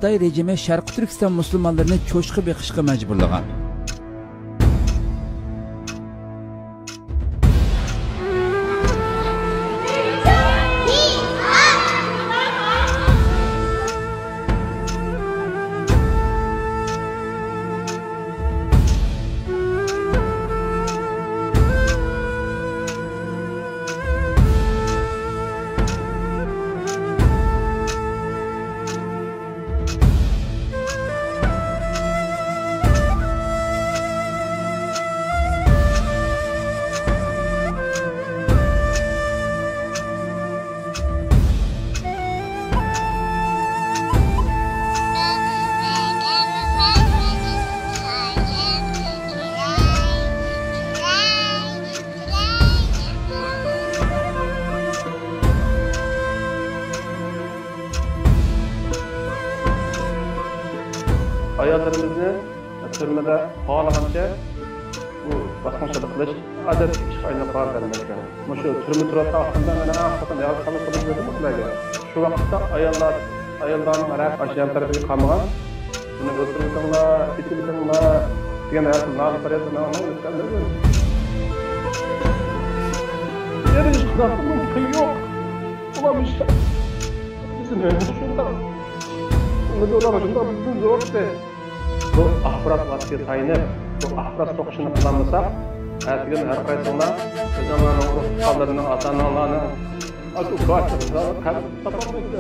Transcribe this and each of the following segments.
Xitoy rejimi Sharqi Turkiston musulmonlarini cho'chqa beqishga majburlagan. Ayollarimizni türmede ağlamanca bu basmaşalık kılış adet iş ayına bağırlanırken. Şu türmü turata aslında bana hakikaten yalakalı kılış dedim. Şu vakitte ayolların arak aşağı tarafı kalmadan bunu götürürkenler, bitirkenler diyen hayatın nalı parayasını anlayın. Diğer iş kılarsın mümkün yok. Olamış. Bizim önümüz şurada. Bizim zor işte. Bu ahbarat vasıfı tayinip, bu ahbarat sokuşunu kullanmasak, ertegen her kaysında özamanın kallarının, ata-analarının açık karşılığında tapamaydı.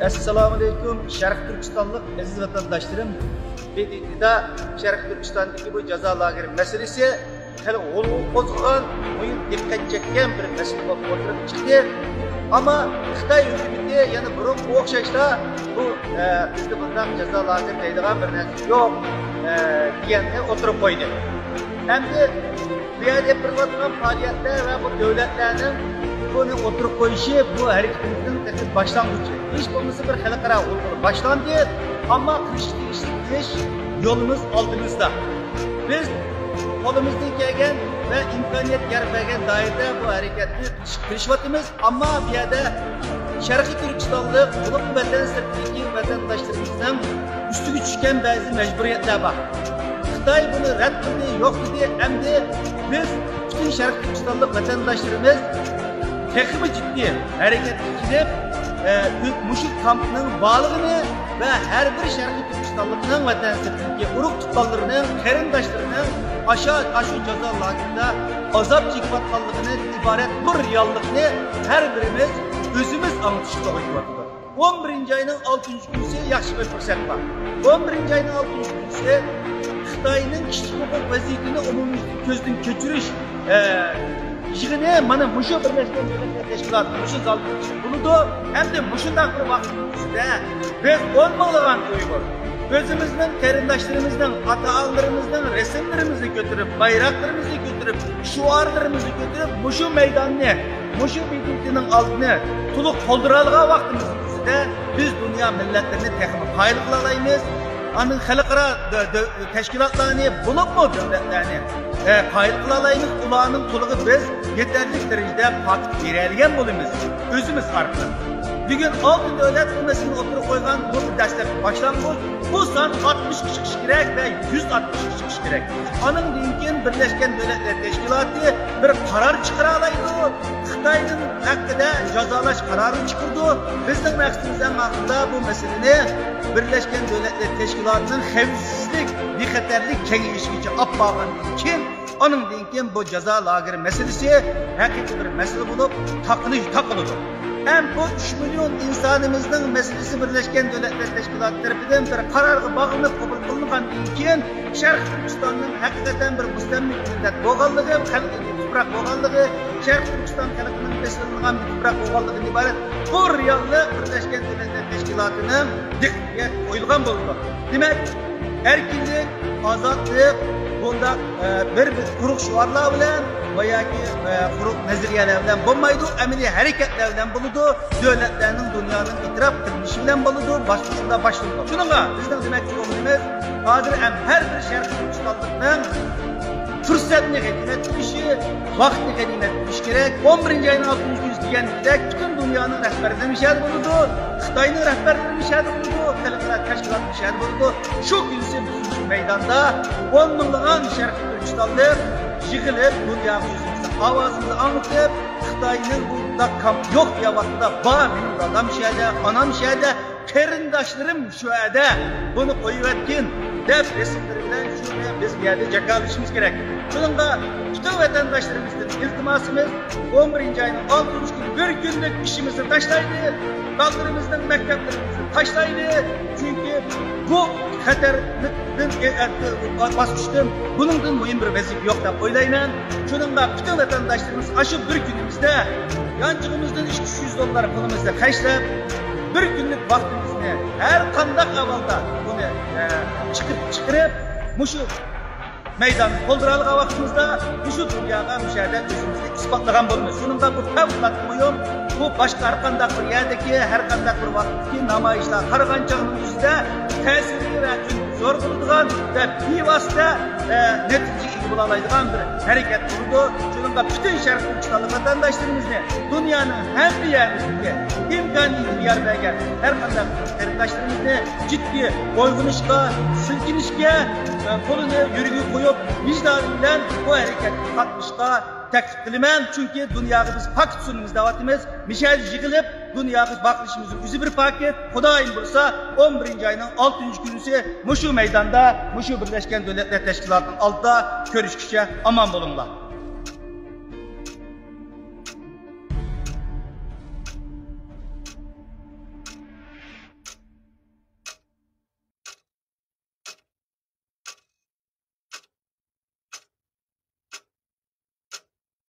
Assalamu alaikum, Şarkı Türkistanlık aziz vatandaşlarım. BDT'da Şarkı Türkistan'daki bu ceza lageri meselesi hali olğun qozğan, oyun dikkat çeken bir mesele ortaya çıktı. Ama Xitoy hükümeti yani burun o'xshashda bu bizde bundan ceza lageri deydigan bir narsa yo'q deganni o'tirib qo'ydi. Endi bu yerda yapılan faaliyetler ve bu devletlerinin bunu o'tirib qo'yishi bu harakatimizning başlangıcı. Hiç bo'lmasa bir xalqaro o'lqi başlandı ama qilish yolumuz oldimizda. Biz qo'limizdan kelgan ve imkoniyat bergan doirada bu hareketni qilishyapmiz, ammo bu yerda Sharqiy Turkistonlik ulug' vatan sirtidagi vatandoshlarımızdan ustiga tushgan ba'zi majburiyatlar bor. Xitoy buni rad qildi, yo'q dedi. Endi biz bütün Sharqiy Turkistonlik vatandoshlarimiz texnik ciddi hareketga kirib, mushuk kampning bağlığını ve her bir Sharqiy Turkistonlikning vatan sirtidagi urug' tuqqanlarining, qarindoshlarining aşı ceza lagerinde azap çekiyotganligini ibaret bir reallikni her birimiz özümüz anlatışla o'tmoqda. 11 ayının 6. günüsü yaxshi bir fursat var. 11 ayının 6. günüsü Xitoyning kişilik hukuk vaziyetini umumiy ko'zdan kechirish yig'ini mana mushu Birlashgan Millatlar Tashkiloti mushu zalda bo'ladi. Hamda mushundaq bir vaqtda biz 10 minglagan Uyg'ur özümüzün, qarindoshlarımızın, ata-onalarımızın resimlerimizi götürüp, bayraklarımızı götürüp, şuarlarımızı götürüp, muşu meydanını, muşu BDT'nin aldığını tuluq tolduralığına vaxtımızda biz dünya milletlerini texnik qaylıqlalayımız. Anın xalqaro teşkilatlarını, bulup mu devletlerini qaylıqlalayımız. Ularının tuluğu biz yeterli derecede patik verelgen bulumuz. Özümüz arqılı. Bugün 6 devlet bu meseleni oturup koygan bu destek başlangıç. Bu san 60 kişi gerek ve 160 kişi gerek. Onun dinkin Birleşken Milletler Teşkilatı bir karar çıkaralaydı. Xitoyning hakkında cezalaş kararı çıkırdı. Bizning maqsadımızdan hakkında bu meseleni Birleşken Milletler Teşkilatı'nın xavfsizlik, bexatarlik kengayishiga olib borgandan keyin onun dinkin bu ceza lageri meselesi haqiqiy bir mesele bulup takıldı. Hem bu 3 milyon insanımızın meselesi Birleşken Milletler Teşkilatı tarafından bir kararga bağlanıp kabul kılıngandan keyin Sharq Turkistonning hakikaten bir mustamlik millet bo'lganligi, toprak bo'lganligi, Sharq Turkiston xalqining beslangan bir toprak bo'lganligidan iborat bu reallik Birleşken Milletler Teşkilatı'nın diqqatiga qo'yilgan bo'ldi. Demak, erkinlik, ozodlik bunda bir quruq shuarlar bilan veya ki quruq nazariyalar bilan bo'lmaydi, amaliy harakatlar bilan bo'ladi, davlatlarning dunyoning itiraf qilinishi bilan bo'ladi, boshqasida boshlanadi. Shuningga bizning demoqchi bo'lganimiz hozir ham har bir Sharqiy Turkistonlikning fırsatını ganimet bilişi, vaktini ganimet biliş gerek. 11. ayın 6. günü degendek bütün dünyanın rehberleri müşahede bulundu. Xitayning rehberleri müşahede bulundu. Xalqaro tashkilot müşahede bulundu. Şu günsi bizim meydanda 10 minglagan Sharq Turkistonlik yig'ilib dunyo yuzimizda ovozimizni anglab Xitoyning bu kamp yo'q deya vaqtida bor mening dadam müşahede, anam müşahede, qarindoshlarım şu ede bunu qo'yayotgan deb resimlar bilan shuni biz bu yerda jakalashimiz kerak. Shuningga bütün vatandaşlarımızdan iltimosimiz 11. ayning 6. kuni bir kunlik ishimizni tashlaydi, bog'larimizdan maktablarimizni tashlaydi. Chunki bu xatarlikdan bosqichdan buningdan muhim bir vazifa yo'q deb o'ylayman. Shuningga bütün vatandaşlarımız shu bir kunimizda yanchig'imizdan $200 pulimizni xarjlab bir günlük vaktimizni her qanday avalda bunu çıkırıp muşu meydan qo'ldiralgan vaqtimizda shu dunyoga müşahede o'zimizni isbotlagan bo'lamiz. Shuningga bu favqulodda muhim, bu boshqa har qanday bir yerdagi har qanday bir vaqtdagi namoyishlar qaraganchag'ning o'zida ta'siri va zo'r bo'ladigan va bevosita natijaga ega bo'la oladigan bir harakat bo'ldi. Shuningga bütün Sharq Turkistonlik vatandaşlarimizni dunyoning hamma yerida imkoniyati yor bergan har qanday qarindoshlarimizni jiddiy o'yg'inishga, silkinishga, qo'lini yuriga qo'yib, vijdoni bilan bu harakatga qatnashishga taklif qilaman. Chunki dunyoga biz paket sunimiz davatimiz, mishal yig'ilib dunyoga baqilishimizning o'zi bir paket. Xudoyim bo'lsa 11. ayning 6. kunisi mushu maydonda, mushu Birlashgan Davlatlar Tashkilotining oldida ko'rishguncha omon bo'linglar.